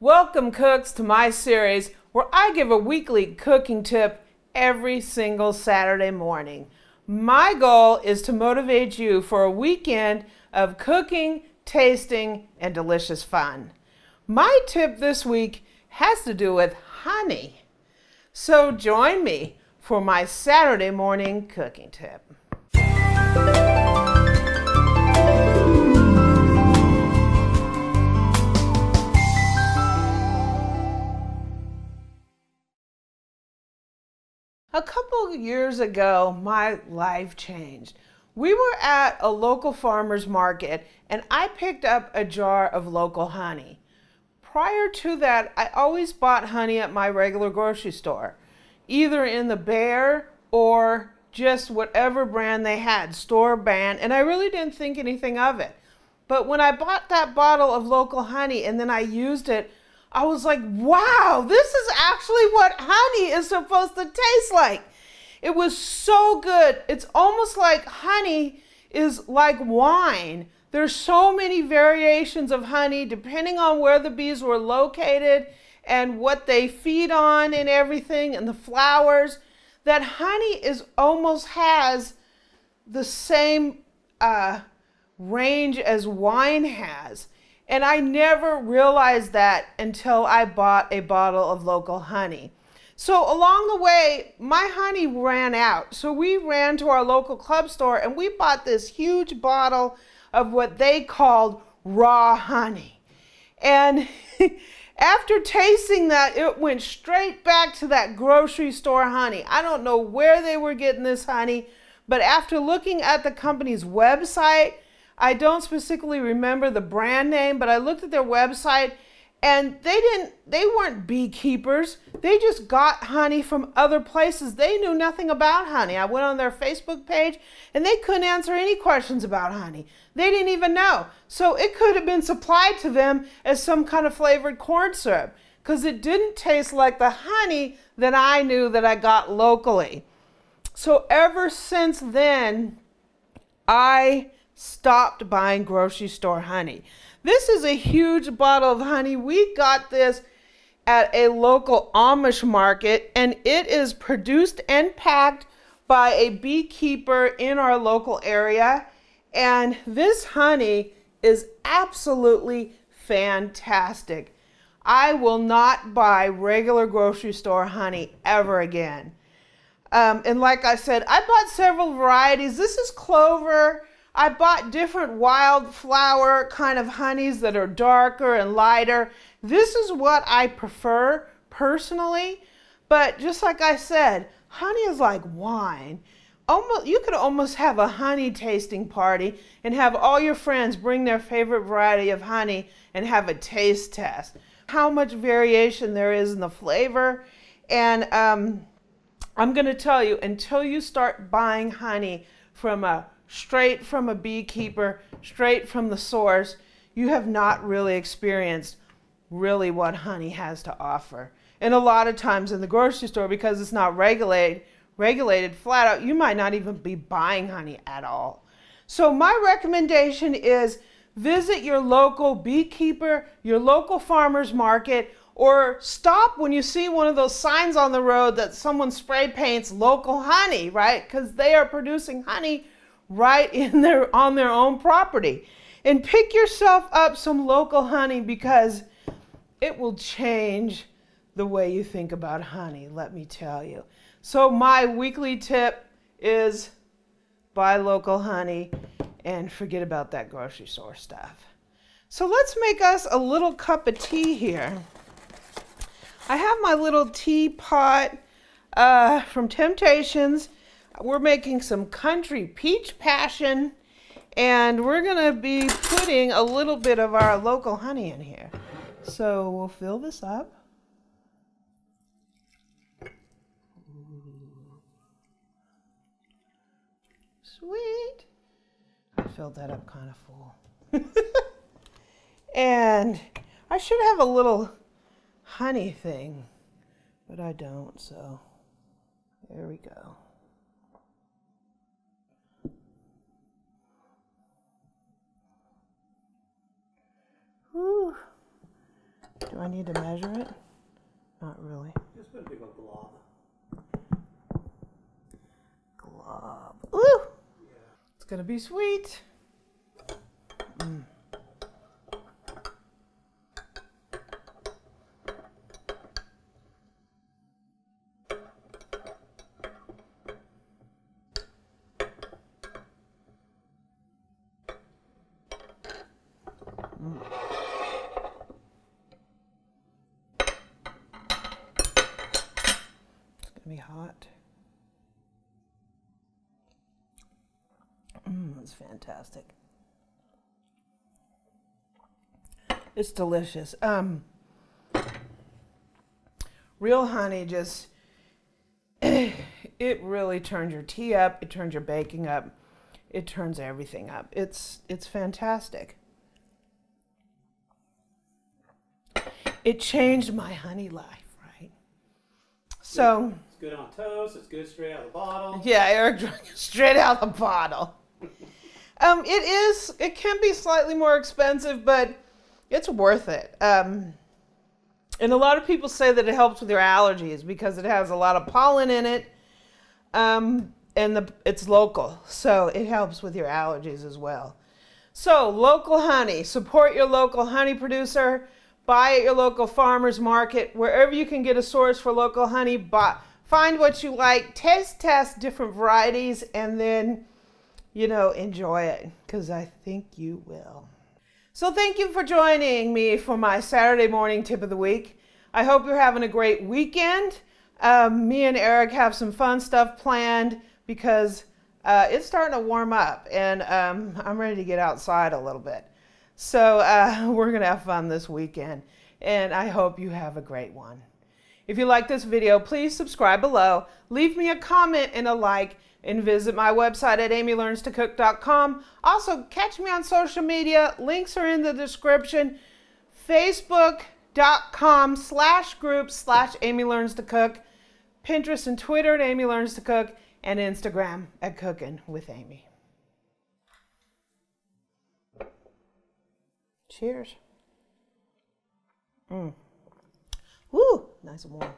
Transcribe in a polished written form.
Welcome, cooks, to my series where I give a weekly cooking tip every single Saturday morning. My goal is to motivate you for a weekend of cooking, tasting, and delicious fun. My tip this week has to do with honey. So join me for my Saturday morning cooking tip. A couple of years ago, my life changed. We were at a local farmer's market and I picked up a jar of local honey. Prior to that, I always bought honey at my regular grocery store, either in the Bear or just whatever brand they had, store brand, and I really didn't think anything of it. But when I bought that bottle of local honey and then I used it, I was like, wow, this is actually what honey is supposed to taste like. It was so good. It's almost like honey is like wine. There's so many variations of honey depending on where the bees were located and what they feed on and everything and the flowers, that honey is almost has the same range as wine has. And I never realized that until I bought a bottle of local honey. So along the way, my honey ran out. So we ran to our local club store and we bought this huge bottle of what they called raw honey. And after tasting that, it went straight back to that grocery store honey. I don't know where they were getting this honey, but after looking at the company's website, I don't specifically remember the brand name, but I looked at their website and they weren't beekeepers. They just got honey from other places. They knew nothing about honey. I went on their Facebook page and they couldn't answer any questions about honey. They didn't even know. So it could have been supplied to them as some kind of flavored corn syrup because it didn't taste like the honey that I knew that I got locally. So ever since then, I stopped buying grocery store honey. This is a huge bottle of honey. We got this at a local Amish market and it is produced and packed by a beekeeper in our local area. And this honey is absolutely fantastic. I will not buy regular grocery store honey ever again. And like I said, I bought several varieties. This is clover. I bought different wildflower kind of honeys that are darker and lighter. This is what I prefer personally, but just like I said, honey is like wine. You could almost have a honey tasting party and have all your friends bring their favorite variety of honey and have a taste test. How much variation there is in the flavor. And I'm going to tell you, until you start buying honey straight from a beekeeper, straight from the source, you have not really experienced really what honey has to offer. And a lot of times in the grocery store, because it's not regulated flat out, you might not even be buying honey at all. So my recommendation is visit your local beekeeper, your local farmer's market, or stop when you see one of those signs on the road that someone spray paints local honey, right? Because they are producing honey right on their own property. And pick yourself up some local honey because it will change the way you think about honey, let me tell you. So my weekly tip is buy local honey and forget about that grocery store stuff. So let's make us a little cup of tea here. I have my little teapot from Temptations. We're making some country peach passion and we're gonna be putting a little bit of our local honey in here. So we'll fill this up. Sweet. I filled that up kind of full. And I should have a little honey thing, but I don't, so there we go. Whew. Do I need to measure it? Not really. Just put a big old glob. Glob. Ooh! Yeah. It's gonna be sweet. Mm. Mm. It's gonna be hot. It's fantastic. It's delicious. Real honey just, it really turns your tea up, it turns your baking up, it turns everything up. It's fantastic. It changed my honey life, right? So it's good on toast, it's good straight out of the bottle. Yeah, Eric drank it straight out of the bottle. It can be slightly more expensive, but it's worth it. And a lot of people say that it helps with your allergies because it has a lot of pollen in it, and it's local, so it helps with your allergies as well. So local honey, support your local honey producer, buy at your local farmer's market, wherever you can get a source for local honey, find what you like, test different varieties, and then, you know, enjoy it, because I think you will. So thank you for joining me for my Saturday morning tip of the week. I hope you're having a great weekend. Me and Eric have some fun stuff planned because it's starting to warm up, and I'm ready to get outside a little bit. So we're going to have fun this weekend, and I hope you have a great one. If you like this video, please subscribe below, leave me a comment and a like, and visit my website at amylearnstocook.com. Also, catch me on social media. Links are in the description. Facebook.com/groups/AmyLearnsToCook. Pinterest and Twitter at Amy Learns to Cook. And Instagram at Cooking with Amy. Cheers. Woo, nice and warm.